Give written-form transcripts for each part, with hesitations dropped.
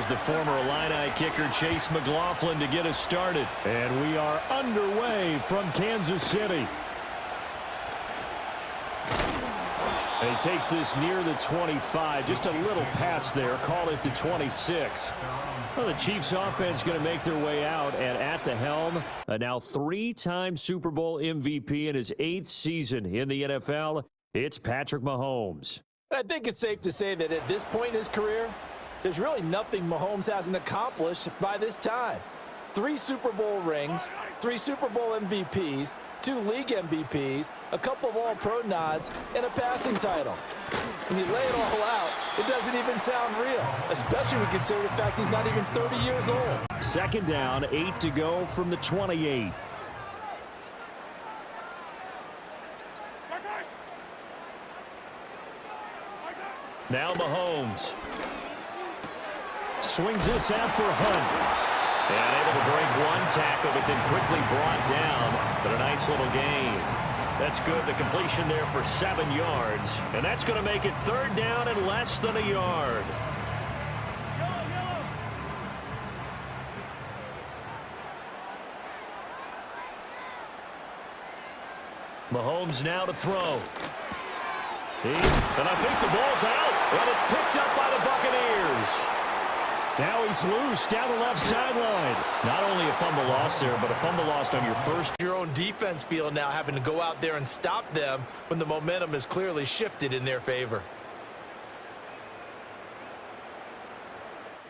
Here's the former Illini kicker Chase McLaughlin to get us started. And we are underway from Kansas City. And he takes this near the 25. Just a little pass there. Call it the 26. Well, the Chiefs offense going to make their way out, and at the helm, a now 3-time Super Bowl MVP in his 8th season in the NFL, it's Patrick Mahomes. I think it's safe to say that at this point in his career, there's really nothing Mahomes hasn't accomplished by this time. 3 Super Bowl rings, 3 Super Bowl MVPs, 2 league MVPs, a couple of all-pro nods, and a passing title. When you lay it all out, it doesn't even sound real, especially when you consider the fact he's not even 30 years old. Second down, 8 to go from the 28. Now Mahomes. Swings this out for Hunt. And able to break one tackle, but then quickly brought down. But a nice little gain. That's good. The completion there for 7 yards. And that's going to make it 3rd down and less than a yard. Mahomes now to throw. And I think the ball's out. And it's picked up by the Buccaneers. Now he's loose down the left sideline. Not only a fumble loss there, but a fumble lost on your first. Your own defense field now having to go out there and stop them when the momentum has clearly shifted in their favor.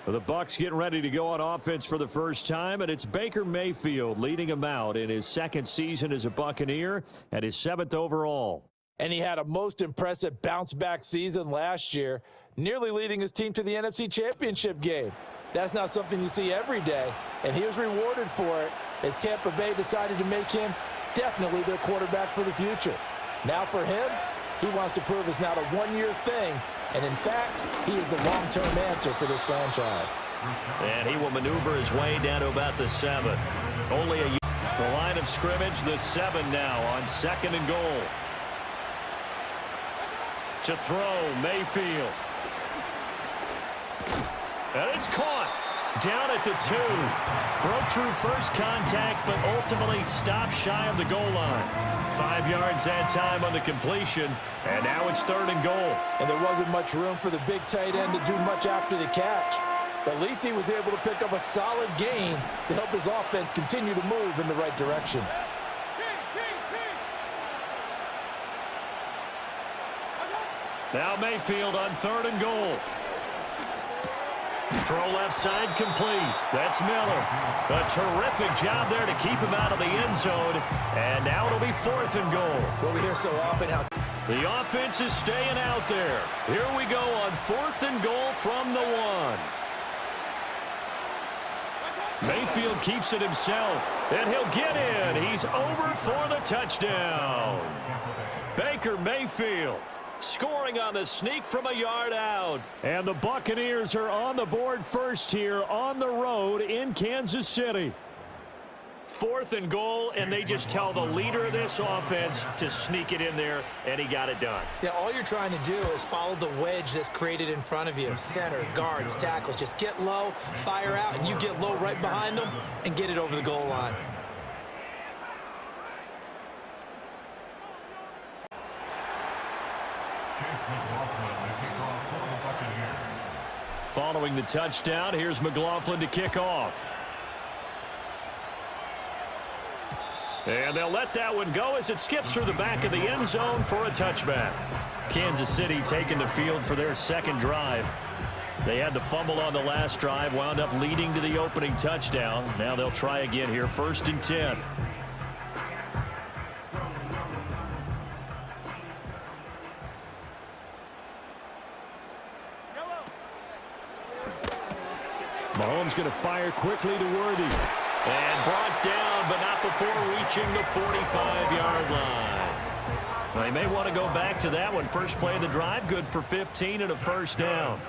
The Bucs getting ready to go on offense for the first time, and it's Baker Mayfield leading him out in his 2nd season as a Buccaneer and his 7th overall. And he had a most impressive bounce-back season last year, nearly leading his team to the NFC Championship game. That's not something you see every day, and he was rewarded for it as Tampa Bay decided to make him definitely their quarterback for the future. Now for him, he wants to prove it's not a one-year thing, and in fact, he is the long-term answer for this franchise. And he will maneuver his way down to about the 7. Only a year. The line of scrimmage, the 7 now on 2nd and goal. To throw, Mayfield. And it's caught. Down at the 2. Broke through first contact, but ultimately stopped shy of the goal line. 5 yards that time on the completion, and now it's 3rd and goal. And there wasn't much room for the big tight end to do much after the catch. But at least he was able to pick up a solid gain to help his offense continue to move in the right direction. Now Mayfield on 3rd and goal. Throw left side complete. That's Miller. A terrific job there to keep him out of the end zone. And now it'll be 4th and goal. Well, we hear so often how the offense is staying out there. Here we go on 4th and goal from the 1. Mayfield keeps it himself. And he'll get in. He's over for the touchdown. Baker Mayfield scoring on the sneak from a yard out. And the Buccaneers are on the board first here on the road in Kansas City. 4th and goal, and they just tell the leader of this offense to sneak it in there, and he got it done. Yeah, all you're trying to do is follow the wedge that's created in front of you. Center, guards, tackles. Just get low, fire out, and you get low right behind them and get it over the goal line. Following the touchdown, here's McLaughlin to kick off. And they'll let that one go as it skips through the back of the end zone for a touchback. Kansas City taking the field for their 2nd drive. They had the fumble on the last drive, wound up leading to the opening touchdown. Now they'll try again here, 1st and 10. Mahomes going to fire quickly to Worthy. And brought down, but not before reaching the 45-yard line. Well, they may want to go back to that one. First play of the drive, good for 15 and a 1st down.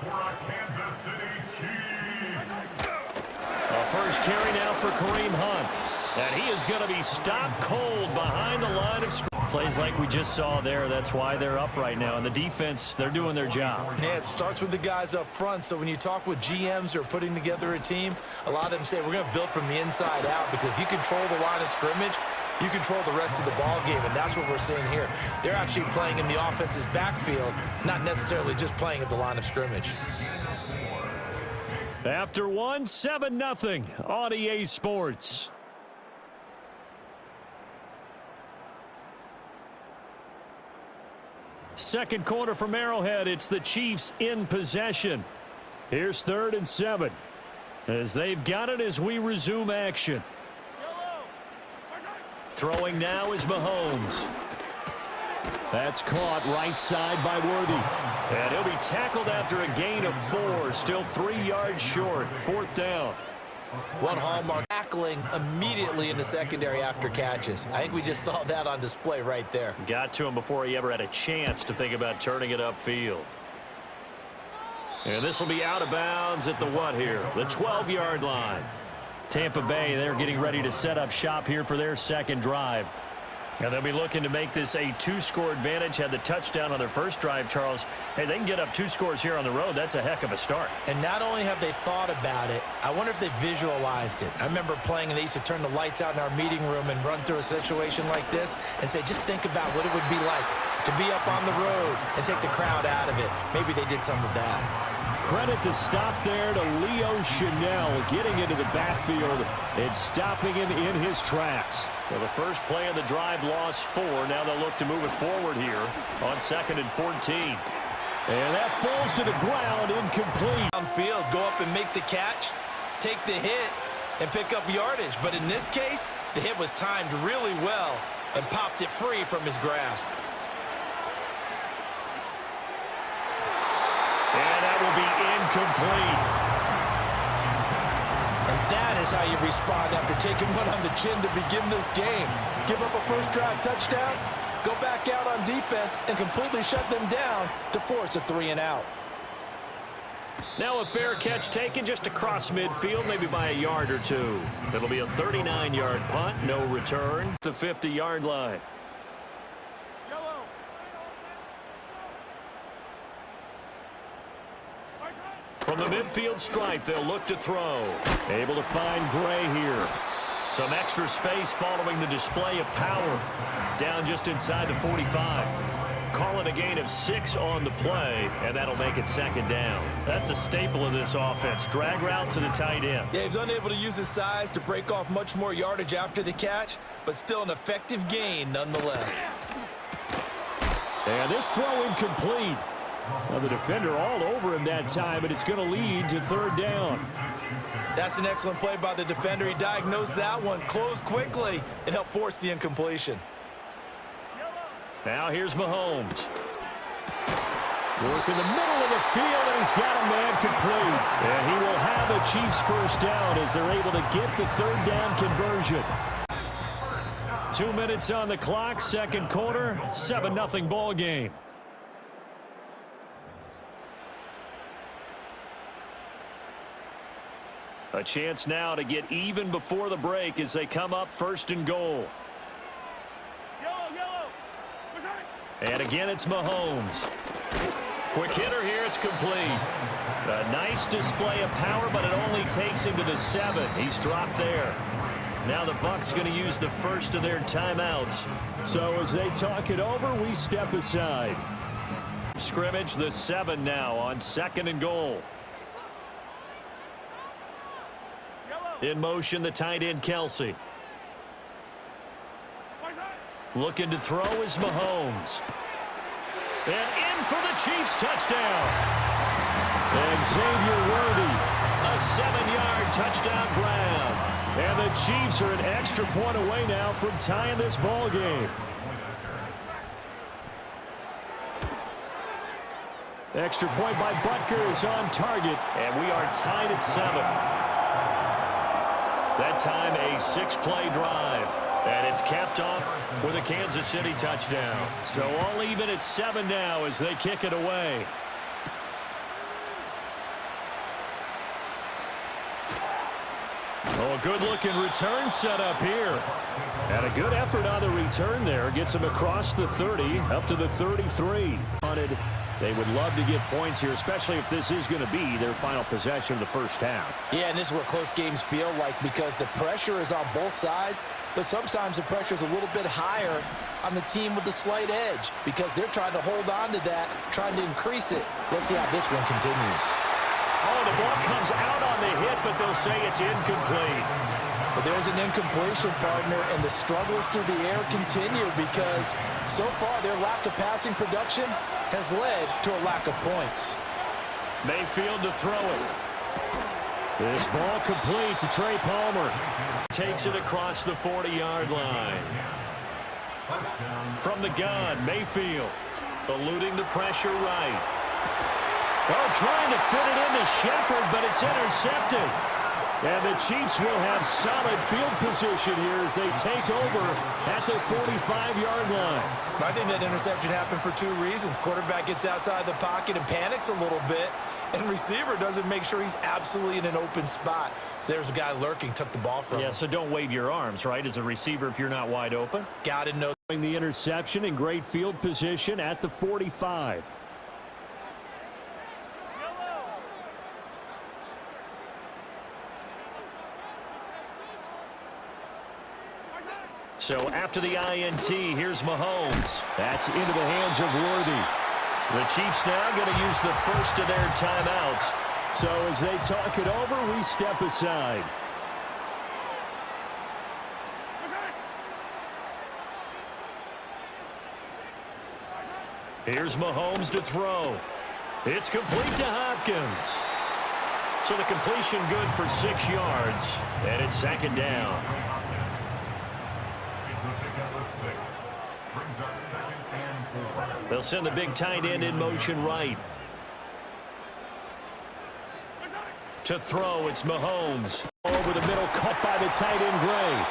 A first carry now for Kareem Hunt. And he is going to be stopped cold behind the line of scrimmage. Plays like we just saw there, that's why they're up right now. And the defense, they're doing their job. Yeah, it starts with the guys up front. So when you talk with GMs who are putting together a team, a lot of them say we're going to build from the inside out, because if you control the line of scrimmage, you control the rest of the ball game, and that's what we're seeing here. They're actually playing in the offense's backfield, not necessarily just playing at the line of scrimmage. After one, 7-0 on EA Sports. Second quarter from Arrowhead. It's the Chiefs in possession. Here's 3rd and 7. As they've got it as we resume action. Throwing now is Mahomes. That's caught right side by Worthy. And he'll be tackled after a gain of 4. Still 3 yards short. 4th down. One hallmark, tackling immediately in the secondary after catches. I think we just saw that on display right there. Got to him before he ever had a chance to think about turning it upfield. And this will be out of bounds at the what here? The 12-yard line. Tampa Bay, they're getting ready to set up shop here for their second drive. And they'll be looking to make this a 2-score advantage. Had the touchdown on their first drive, Charles. Hey, they can get up 2 scores here on the road. That's a heck of a start. And not only have they thought about it, I wonder if they visualized it. I remember playing, and they used to turn the lights out in our meeting room and run through a situation like this and say, just think about what it would be like to be up on the road and take the crowd out of it. Maybe they did some of that. Credit the stop there to Leo Chanel, getting into the backfield and stopping him in his tracks. Well, the first play of the drive lost 4. Now they'll look to move it forward here on 2nd and 14. And that falls to the ground, incomplete. Downfield, go up and make the catch, take the hit, and pick up yardage. But in this case, the hit was timed really well and popped it free from his grasp. And that will be incomplete. And that is how you respond after taking one on the chin to begin this game. Give up a first drive touchdown, go back out on defense, and completely shut them down to force a 3-and-out. Now a fair catch taken just across midfield, maybe by a yard or 2. It'll be a 39-yard punt, no return. The 50-yard line. From the midfield stripe, they'll look to throw. Able to find Gray here. Some extra space following the display of power. Down just inside the 45. Calling a gain of 6 on the play, and that'll make it 2nd down. That's a staple of this offense. Drag route to the tight end. Yeah, he's unable to use his size to break off much more yardage after the catch, but still an effective gain nonetheless. And this throw incomplete. Now the defender all over him that time, but it's going to lead to 3rd down. That's an excellent play by the defender. He diagnosed that one, closed quickly, and helped force the incompletion. Now here's Mahomes. Work in the middle of the field, and he's got a man complete. And he will have a Chiefs first down as they're able to get the 3rd down conversion. 2 minutes on the clock, second quarter, 7-0 ball game. A chance now to get even before the break as they come up 1st and goal. And again, it's Mahomes. Quick hitter here, it's complete. A nice display of power, but it only takes him to the 7. He's dropped there. Now the Bucs going to use the first of their timeouts. So as they talk it over, we step aside. Scrimmage, the 7 now on 2nd and goal. In motion, the tight end, Kelsey. Looking to throw is Mahomes. And in for the Chiefs touchdown. And Xavier Worthy, a 7-yard touchdown grab. And the Chiefs are an extra point away now from tying this ball game. Extra point by Butker is on target, and we are tied at 7. That time a 6-play drive, and it's capped off with a Kansas City touchdown. So all even at 7 now as they kick it away. Oh, a good-looking return set up here. And a good effort on the return there. Gets him across the 30, up to the 33. They would love to get points here, especially if this is going to be their final possession of the first half. Yeah, and this is what close games feel like because the pressure is on both sides, but sometimes the pressure is a little bit higher on the team with the slight edge because they're trying to hold on to that, trying to increase it. Let's see how this one continues. Oh, the ball comes out on the hit, but they'll say it's incomplete. But there's an incompletion, partner, and the struggles through the air continue because so far their lack of passing production has led to a lack of points. Mayfield to throw it. This ball complete to Trey Palmer. Takes it across the 40-yard line. From the gun, Mayfield eluding the pressure right. Oh, trying to fit it into Shepard, but it's intercepted. And the Chiefs will have solid field position here as they take over at the 45-yard line. I think that interception happened for two reasons. Quarterback gets outside the pocket and panics a little bit, and receiver doesn't make sure he's absolutely in an open spot. So there's a guy lurking, took the ball from him. Yeah, so don't wave your arms, right, as a receiver if you're not wide open. Got to know. The interception in great field position at the 45. So after the INT, here's Mahomes. That's into the hands of Worthy. The Chiefs now going to use the first of their timeouts. So as they talk it over, we step aside. Here's Mahomes to throw. It's complete to Hopkins. So the completion good for 6 yards. And it's second down. They'll send the big tight end in motion right. To throw, it's Mahomes. Over the middle, cut by the tight end Gray.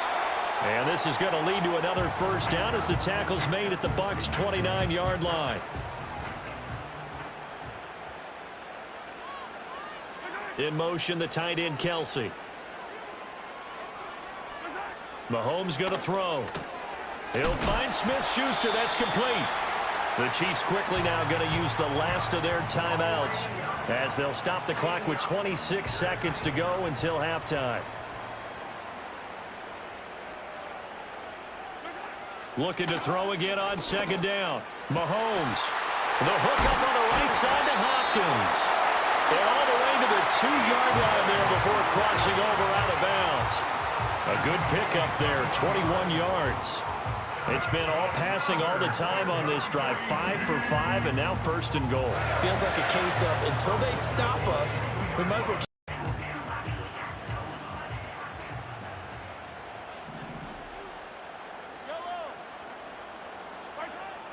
And this is going to lead to another first down as the tackle's made at the Bucs' 29-yard line. In motion, the tight end Kelsey. Mahomes going to throw. He'll find Smith-Schuster. That's complete. The Chiefs quickly now going to use the last of their timeouts as they'll stop the clock with 26 seconds to go until halftime. Looking to throw again on second down. Mahomes. The hook up on the right side to Hopkins. And all the way to the 2-yard line there before crossing over out of bounds. A good pickup there, 21 yards. It's been all passing all the time on this drive. 5 for 5, and now first and goal. Feels like a case of until they stop us, we might as well keep.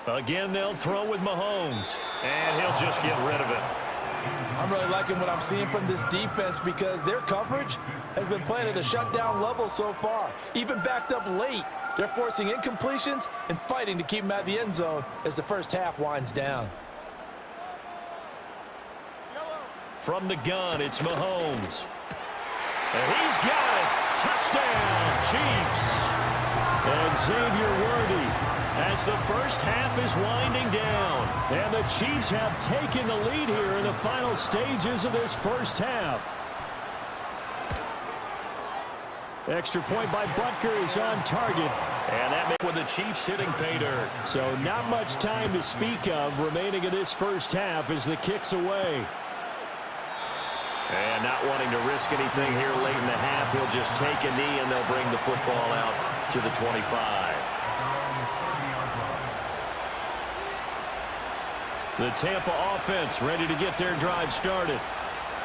Again, they'll throw with Mahomes, and he'll just get rid of it. I'm really liking what I'm seeing from this defense because their coverage has been playing at a shutdown level so far. Even backed up late, they're forcing incompletions and fighting to keep them out of the end zone as the first half winds down. From the gun, it's Mahomes. And he's got it. Touchdown, Chiefs. And Xavier Worthy as the first half is winding down. And the Chiefs have taken the lead here in the final stages of this first half. Extra point by Butker is on target. And that makes with the Chiefs hitting pay dirt. So not much time to speak of remaining in this first half as the kick's away. And not wanting to risk anything here late in the half, he'll just take a knee and they'll bring the football out to the 25. The Tampa offense ready to get their drive started.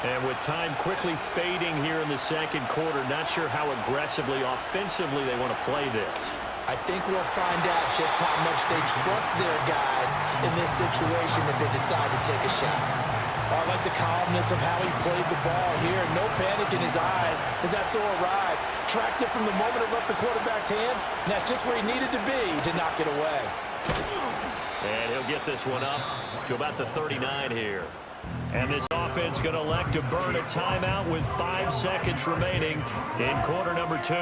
And with time quickly fading here in the second quarter, not sure how aggressively, offensively they want to play this. I think we'll find out just how much they trust their guys in this situation if they decide to take a shot. I like the calmness of how he played the ball here. No panic in his eyes as that throw arrived. Tracked it from the moment it left the quarterback's hand, and that's just where he needed to be to knock it away. And he'll get this one up to about the 39 here. And this offense going to elect to burn a timeout with 5 seconds remaining in quarter number 2.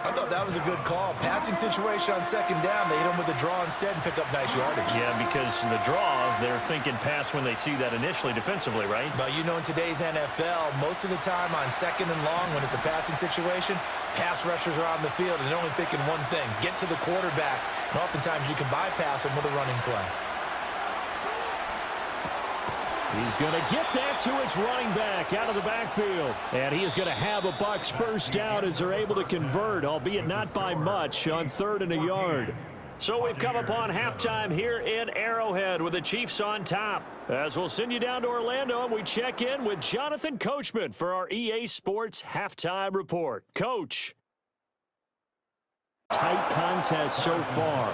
I thought that was a good call. Passing situation on second down. They hit him with the draw instead and pick up nice yardage. Yeah, because the draw, they're thinking pass when they see that initially defensively, right? But you know, in today's NFL, most of the time on second and long, when it's a passing situation, pass rushers are on the field and they're only thinking one thing, get to the quarterback. And oftentimes you can bypass them with a running play. He's going to get that to his running back out of the backfield. And he is going to have a Bucs first down as they're able to convert, albeit not by much, on 3rd and a yard. So we've come upon halftime here in Arrowhead with the Chiefs on top. As we'll send you down to Orlando and we check in with Jonathan Coachman for our EA Sports Halftime Report. Coach. Tight contest so far.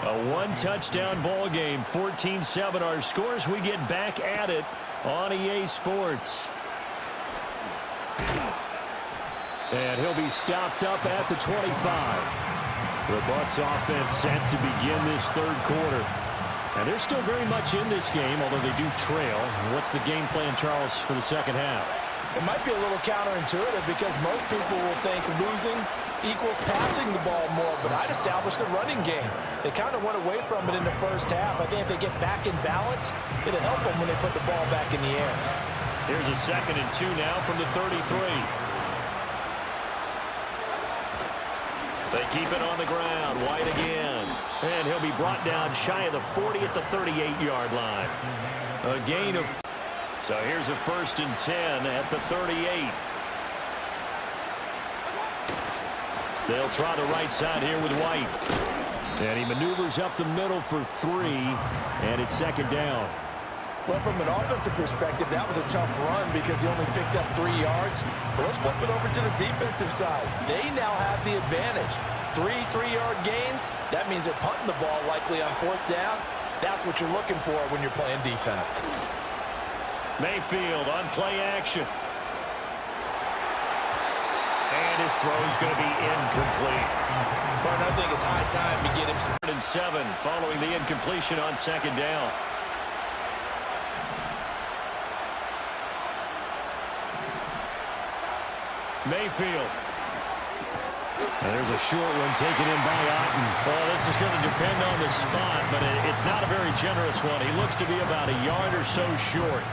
A one-touchdown ball game, 14-7 our scores. We get back at it on EA Sports. And he'll be stopped up at the 25. The Bucs offense set to begin this third quarter. And they're still very much in this game, although they do trail. What's the game plan, Charles, for the second half? It might be a little counterintuitive because most people will think losing equals passing the ball more, but I'd establish the running game. They kind of went away from it in the first half. I think if they get back in balance, it'll help them when they put the ball back in the air. Here's a 2nd and 2 now from the 33. They keep it on the ground. White again. And he'll be brought down shy of the 40 at the 38-yard line. A gain of... So here's a 1st and 10 at the 38. They'll try the right side here with White. And he maneuvers up the middle for 3, and it's 2nd down. Well, from an offensive perspective, that was a tough run because he only picked up 3 yards. But let's flip it over to the defensive side. They now have the advantage. 3 3-yard gains, that means they're punting the ball likely on 4th down. That's what you're looking for when you're playing defense. Mayfield on play action. And his throw is going to be incomplete. But I think it's high time to get him some. 3rd and 7 following the incompletion on 2nd down. Mayfield. And there's a short one taken in by Otten. Well, this is going to depend on the spot, but it's not a very generous one. He looks to be about a yard or so short.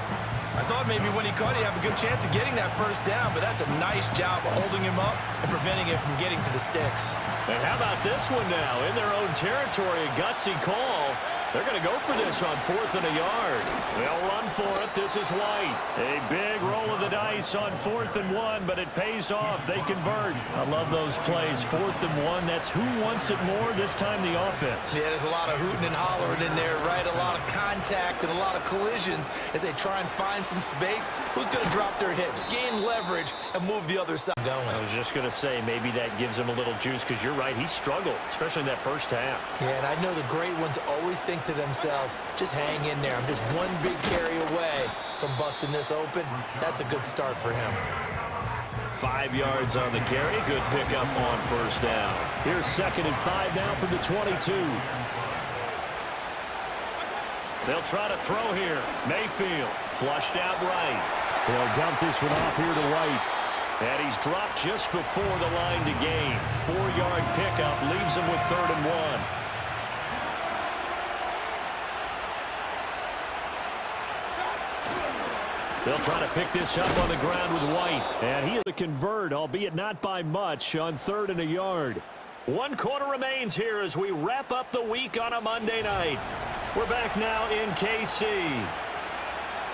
I thought maybe when he caught it, he'd have a good chance of getting that first down, but that's a nice job of holding him up and preventing him from getting to the sticks. And how about this one now? In their own territory, a gutsy call. They're going to go for this on 4th and a yard. They'll run for it. This is White. A big roll of the dice on 4th and 1, but it pays off. They convert. I love those plays. 4th and 1, that's who wants it more, this time the offense. Yeah, there's a lot of hooting and hollering in there, right? A lot of contact and a lot of collisions as they try and find some space. Who's going to drop their hips, gain leverage, and move the other side going? I was just going to say, maybe that gives him a little juice because you're right. He struggled, especially in that first half. Yeah, and I know the great ones always think to themselves, just hang in there. I'm just one big carry away from busting this open. That's a good start for him. 5 yards on the carry. Good pickup on 1st down. Here's 2nd and 5 now from the 22. They'll try to throw here. Mayfield flushed out right. They'll dump this one off here to White. And he's dropped just before the line to gain. 4-yard pickup leaves him with 3rd and 1. They'll try to pick this up on the ground with White. And he is to convert, albeit not by much, on 3rd and a yard. 1 quarter remains here as we wrap up the week on a Monday night. We're back now in KC.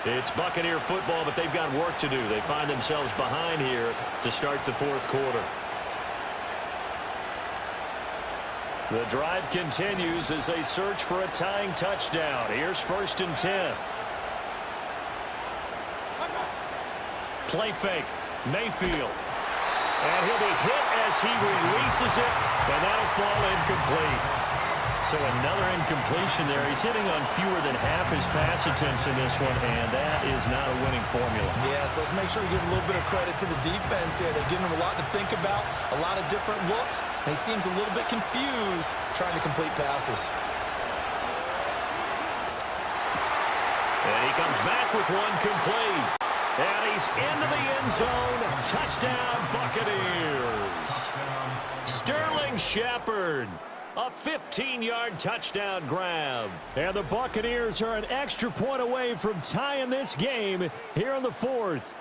It's Buccaneer football, but they've got work to do. They find themselves behind here to start the 4th quarter. The drive continues as they search for a tying touchdown. Here's 1st and 10. Play fake. Mayfield. And he'll be hit as he releases it, and that'll fall incomplete. So another incompletion there. He's hitting on fewer than half his pass attempts in this one, and that is not a winning formula. Yeah, so let's make sure we give a little bit of credit to the defense here. They're giving him a lot to think about, a lot of different looks, and he seems a little bit confused trying to complete passes. And And he comes back with one complete. And he's into the end zone. Touchdown, Buccaneers. Sterling Shepard. A 15-yard touchdown grab. And the Buccaneers are an extra point away from tying this game here in the fourth.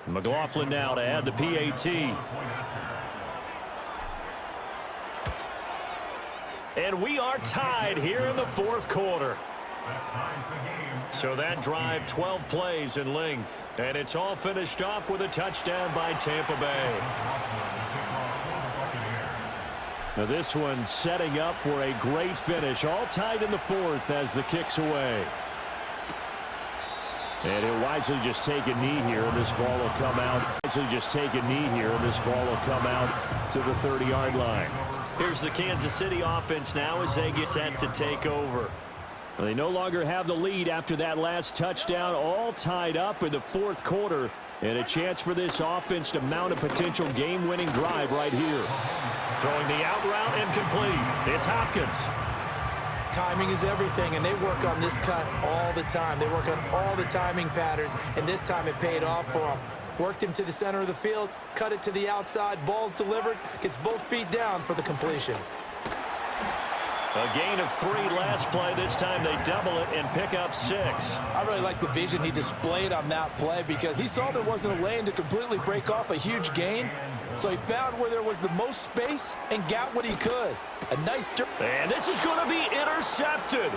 McLaughlin now to add the PAT. And we are tied here in the fourth quarter. So that drive, 12 plays in length. And it's all finished off with a touchdown by Tampa Bay. Now this one setting up for a great finish. All tied in the fourth as the kick's away. And he'll wisely just take a knee here, and this ball will come out. Wisely just take a knee here, and this ball will come out to the 30-yard line. Here's the Kansas City offense now as they get set to take over. They no longer have the lead after that last touchdown, all tied up in the fourth quarter, and a chance for this offense to mount a potential game-winning drive right here. Throwing the out route and complete. It's Hopkins. Timing is everything, and they work on this cut all the time. They work on all the timing patterns, and this time it paid off for them. Worked him to the center of the field, cut it to the outside, ball's delivered, gets both feet down for the completion. A gain of 3 last play. This time they double it and pick up 6. I really like the vision he displayed on that play because he saw there wasn't a lane to completely break off a huge gain. So he found where there was the most space and got what he could. A nice... And this is going to be intercepted.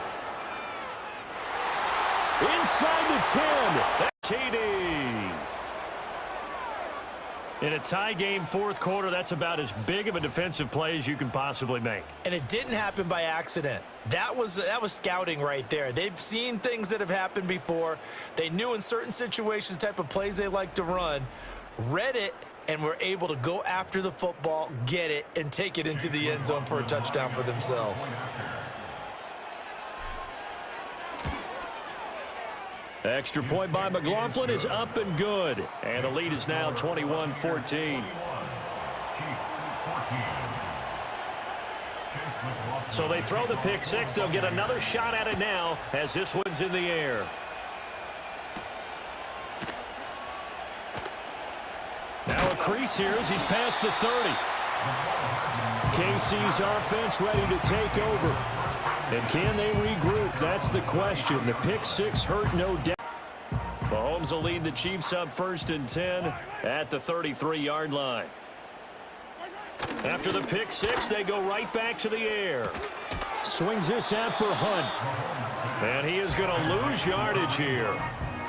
Inside the 10. TD. In a tie game fourth quarter, that's about as big of a defensive play as you can possibly make. And it didn't happen by accident. That was scouting right there. They've seen things that have happened before. They knew in certain situations the type of plays they like to run, read it, and were able to go after the football, get it, and take it into the end zone for a touchdown for themselves. Extra point by McLaughlin is up and good. And the lead is now 21-14. So they throw the pick six. They'll get another shot at it now as this one's in the air. Now a crease here as he's past the 30. KC's offense ready to take over. And can they regroup? That's the question. The pick six hurt, no doubt. Mahomes will lead the Chiefs up 1st and 10 at the 33-yard line. After the pick six, they go right back to the air. Swings this out for Hunt. And he is going to lose yardage here.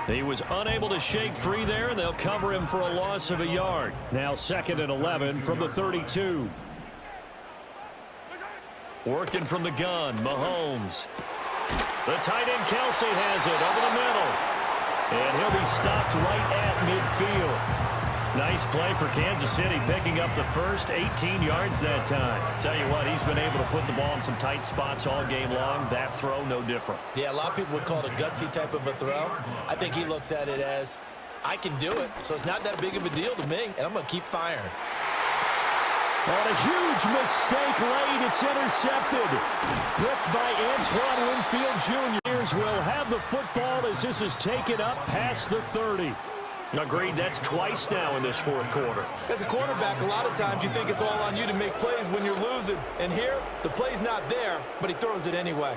He was unable to shake free there, and they'll cover him for a loss of a yard. Now 2nd and 11 from the 32. Working from the gun, Mahomes. The tight end, Kelsey, has it over the middle. And he'll be stopped right at midfield. Nice play for Kansas City, picking up the first 18 yards that time. Tell you what, he's been able to put the ball in some tight spots all game long. That throw, no different. Yeah, a lot of people would call it a gutsy type of a throw. I think he looks at it as, I can do it, so it's not that big of a deal to me, and I'm going to keep firing. On a huge mistake late, it's intercepted. Bricked by Antoine Winfield Jr. Will have the football as this is taken up past the 30. Agreed, that's twice now in this fourth quarter. As a quarterback, a lot of times you think it's all on you to make plays when you're losing. And here, the play's not there, but he throws it anyway.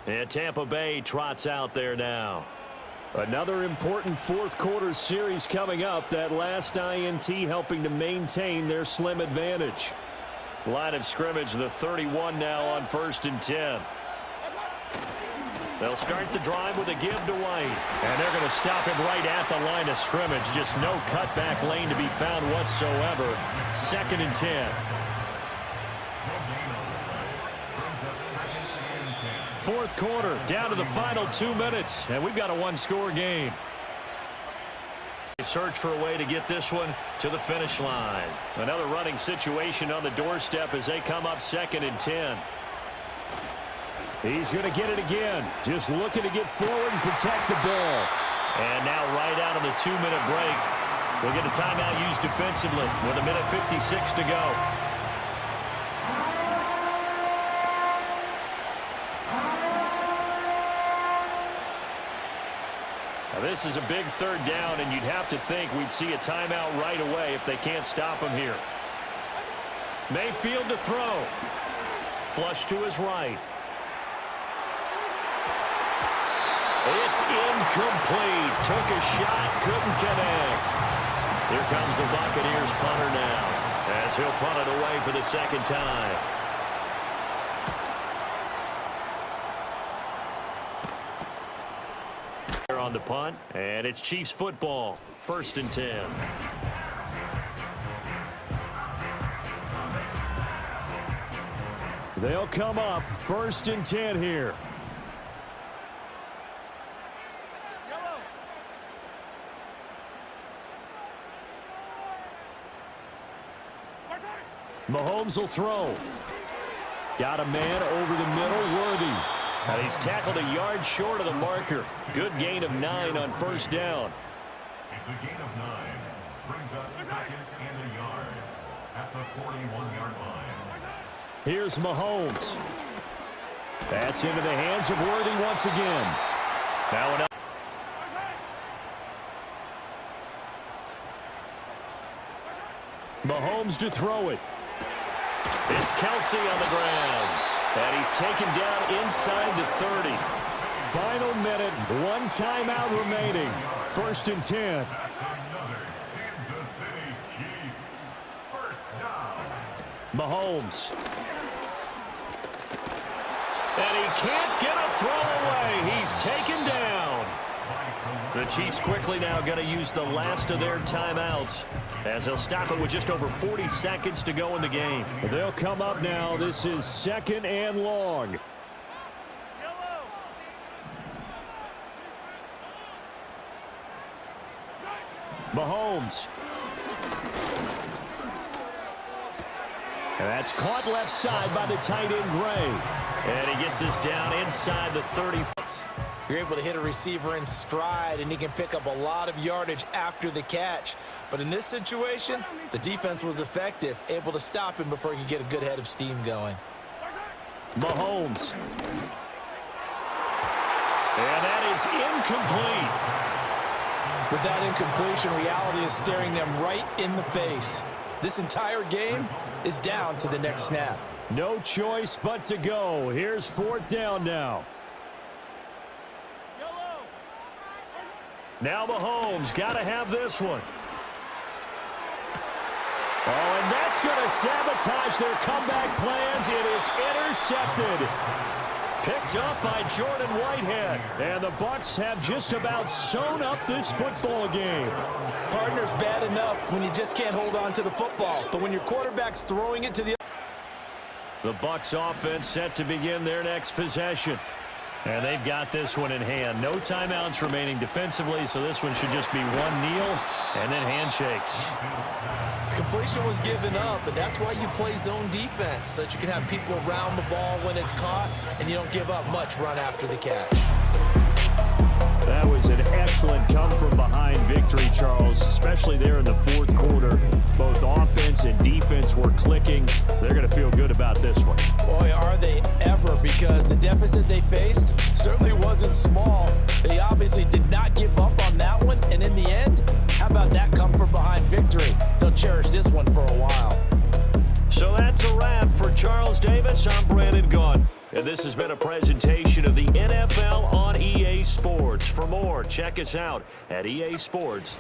And Tampa Bay trots out there now. Another important fourth quarter series coming up. That last INT helping to maintain their slim advantage. Line of scrimmage, the 31 now on 1st and 10. They'll start the drive with a give to White. And they're going to stop him right at the line of scrimmage. Just no cutback lane to be found whatsoever. 2nd and 10. Fourth quarter, down to the final 2 minutes, and we've got a one-score game. They search for a way to get this one to the finish line. Another running situation on the doorstep as they come up 2nd and 10. He's going to get it again. Just looking to get forward and protect the ball. And now right out of the 2-minute break, we'll get a timeout used defensively with 1:56 to go. Now this is a big third down, and you'd have to think we'd see a timeout right away if they can't stop him here. Mayfield to throw. Flush to his right. It's incomplete. Took a shot, couldn't connect. Here comes the Buccaneers punter now, as he'll punt it away for the second time. On the punt, and it's Chiefs football. 1st and 10. They'll come up 1st and 10 here. Mahomes will throw. Got a man over the middle, Worthy. And he's tackled a yard short of the marker. Good gain of 9 on 1st down. It's a gain of 9. Brings up 2nd and a yard at the 41-yard line. Here's Mahomes. That's into the hands of Worthy once again. Now enough. Mahomes to throw it. It's Kelsey on the ground. And he's taken down inside the 30. Final minute, 1 timeout remaining. 1st and 10. That's another Kansas City Chiefs. 1st down. Mahomes. And he can't get a throw away. He's taken down. The Chiefs quickly now going to use the last of their timeouts, as they'll stop it with just over 40 seconds to go in the game. They'll come up now. This is 2nd and long. Mahomes. And that's caught left side by the tight end, Gray. And he gets this down inside the 30. You're able to hit a receiver in stride, and he can pick up a lot of yardage after the catch. But in this situation, the defense was effective, able to stop him before he could get a good head of steam going. Mahomes. And that is incomplete. With that incompletion, reality is staring them right in the face. This entire game is down to the next snap. No choice but to go. Here's 4th down now. Now Mahomes got to have this one. Oh, and that's going to sabotage their comeback plans. It is intercepted. Picked up by Jordan Whitehead. And the Bucs have just about sewn up this football game. Partner's bad enough when you just can't hold on to the football. But when your quarterback's throwing it to the... The Bucs offense set to begin their next possession. And they've got this one in hand. No timeouts remaining defensively, so this one should just be one kneel and then handshakes. Completion was given up, but that's why you play zone defense, so that you can have people around the ball when it's caught, and you don't give up much run after the catch. That was an excellent come-from-behind victory, Charles, especially there in the 4th quarter. Both offense and defense were clicking. They're going to feel good about this one. Boy, are they ever, because the deficit they faced certainly wasn't small. They obviously did not give up on that one, and in the end, how about that come-from-behind victory? They'll cherish this one for a while. So that's a wrap for Charles Davis. I'm Brandon Gaudin. And this has been a presentation of the NFL on EA Sports. For more, check us out at EA Sports.